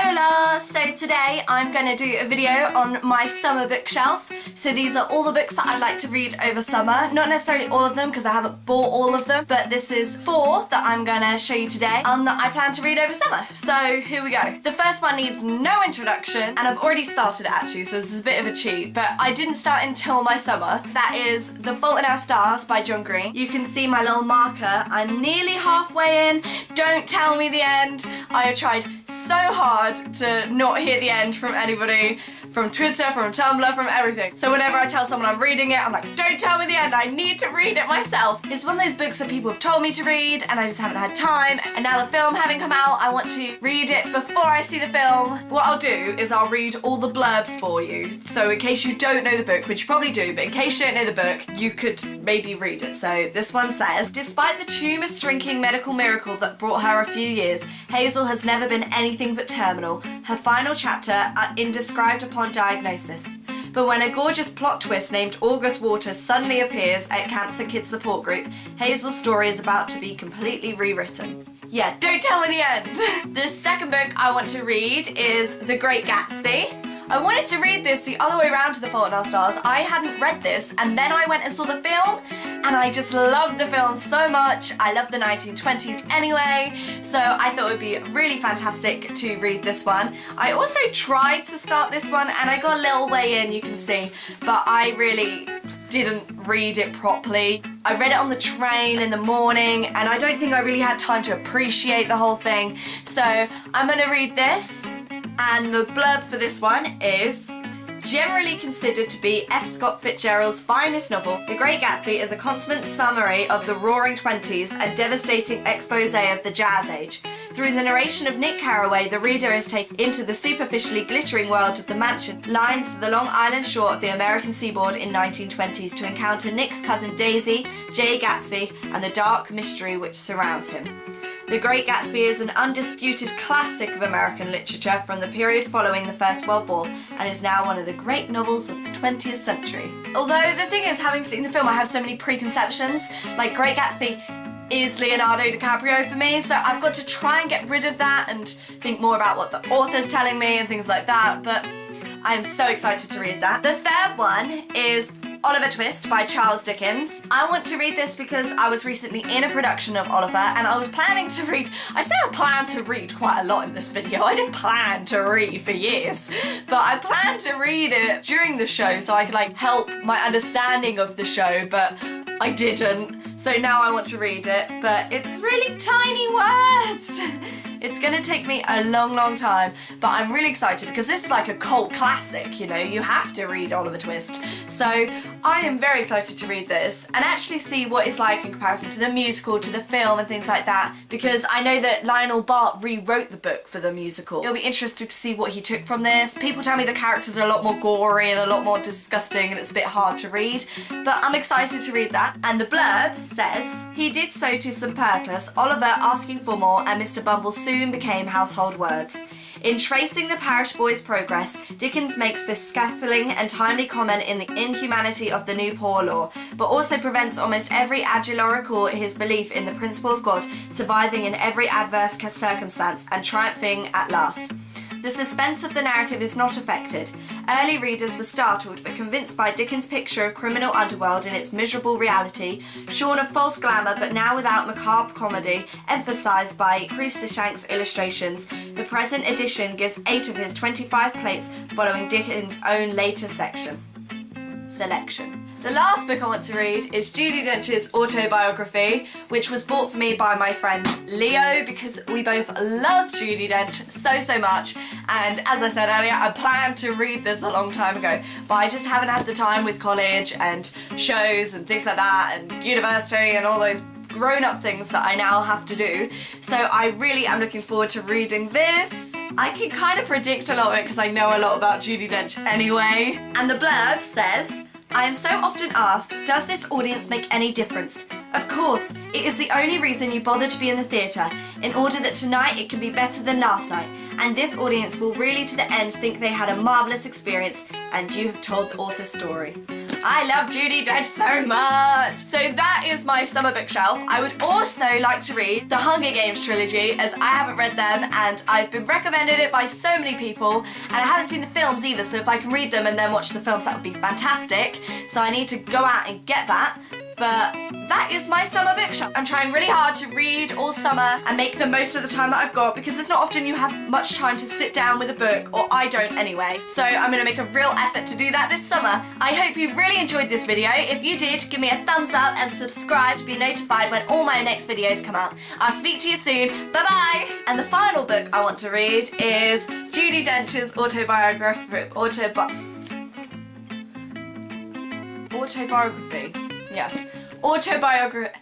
Hola! So today I'm going to do a video on my summer bookshelf. So these are all the books that I'd like to read over summer. Not necessarily all of them because I haven't bought all of them, but this is 4 that I'm going to show you today and that I plan to read over summer. So here we go. The first one needs no introduction and I've already started it actually, so this is a bit of a cheat, but I didn't start until my summer. That is The Fault in Our Stars by John Green. You can see my little marker. I'm nearly halfway in. Don't tell me the end. I have tried so hard to not hear the end from anybody, from Twitter, from Tumblr, from everything. So whenever I tell someone I'm reading it, I'm like, don't tell me the end, I need to read it myself. It's one of those books that people have told me to read and I just haven't had time, and now the film having come out, I want to read it before I see the film. What I'll do is I'll read all the blurbs for you, so in case you don't know the book, which you probably do, but in case you don't know the book, you could maybe read it. So this one says, despite the tumour-shrinking medical miracle that brought her a few years, Hazel has never been anything but terminal, her final chapter in described upon diagnosis. But when a gorgeous plot twist named August Waters suddenly appears at Cancer Kids Support Group, Hazel's story is about to be completely rewritten. Yeah, don't tell me the end! The second book I want to read is The Great Gatsby. I wanted to read this the other way around to The Fault in Our Stars. I hadn't read this and then I went and saw the film and I just loved the film so much. I love the 1920s anyway, so I thought it would be really fantastic to read this one. I also tried to start this one and I got a little way in, you can see, but I really didn't read it properly. I read it on the train in the morning and I don't think I really had time to appreciate the whole thing. So I'm gonna read this, and the blurb for this one is, generally considered to be F. Scott Fitzgerald's finest novel, The Great Gatsby is a consummate summary of the Roaring Twenties and devastating expose of the Jazz Age. Through the narration of Nick Carraway, the reader is taken into the superficially glittering world of the mansion lying to the Long Island shore of the American seaboard in 1920s to encounter Nick's cousin Daisy, Jay Gatsby, and the dark mystery which surrounds him. The Great Gatsby is an undisputed classic of American literature from the period following the First World War and is now one of the great novels of the 20th century. Although the thing is, having seen the film, I have so many preconceptions. Like, Great Gatsby is Leonardo DiCaprio for me, so I've got to try and get rid of that and think more about what the author's telling me and things like that, but I am so excited to read that. The third one is Oliver Twist by Charles Dickens. I want to read this because I was recently in a production of Oliver and I was planning to read, I say I plan to read quite a lot in this video, I didn't plan to read for years, but I planned to read it during the show so I could like help my understanding of the show, but I didn't. So now I want to read it, but it's really tiny words. It's gonna take me a long time, but I'm really excited because this is like a cult classic, you know, you have to read Oliver Twist. So I am very excited to read this and actually see what it's like in comparison to the musical, to the film and things like that, because I know that Lionel Bart rewrote the book for the musical. It'll be interesting to see what he took from this. People tell me the characters are a lot more gory and a lot more disgusting and it's a bit hard to read, but I'm excited to read that. And the blurb says, he did so to some purpose, Oliver asking for more and Mr. Bumble soon became household words. In tracing the parish boy's progress, Dickens makes this scathing and timely comment in the inhumanity of the new poor law, but also prevents almost every adularical his belief in the principle of God surviving in every adverse circumstance and triumphing at last. The suspense of the narrative is not affected. Early readers were startled but convinced by Dickens' picture of criminal underworld in its miserable reality, shorn of false glamour but now without macabre comedy, emphasised by Cruikshank's illustrations. The present edition gives 8 of his 25 plates following Dickens' own later selection. The last book I want to read is Judi Dench's autobiography, which was bought for me by my friend Leo because we both love Judi Dench so much, and as I said earlier, I planned to read this a long time ago, but I just haven't had the time with college and shows and things like that and university and all those grown-up things that I now have to do, so I really am looking forward to reading this. I can kind of predict a lot of it because I know a lot about Judi Dench anyway. And the blurb says, I am so often asked, does this audience make any difference? Of course, it is the only reason you bother to be in the theatre, in order that tonight it can be better than last night, and this audience will really to the end think they had a marvellous experience, and you have told the author's story. I love Judi Dench so much. So that is my summer bookshelf. I would also like to read the Hunger Games trilogy, as I haven't read them and I've been recommended it by so many people, and I haven't seen the films either, so if I can read them and then watch the films, that would be fantastic. So I need to go out and get that. But that is my summer bookshelf. I'm trying really hard to read all summer and make the most of the time that I've got, because it's not often you have much time to sit down with a book, or I don't anyway. So I'm gonna make a real effort to do that this summer. I hope you really enjoyed this video. If you did, give me a thumbs up and subscribe to be notified when all my next videos come out. I'll speak to you soon. Bye bye. And the final book I want to read is Judi Dench's autobiography. Yeah. Autobiography.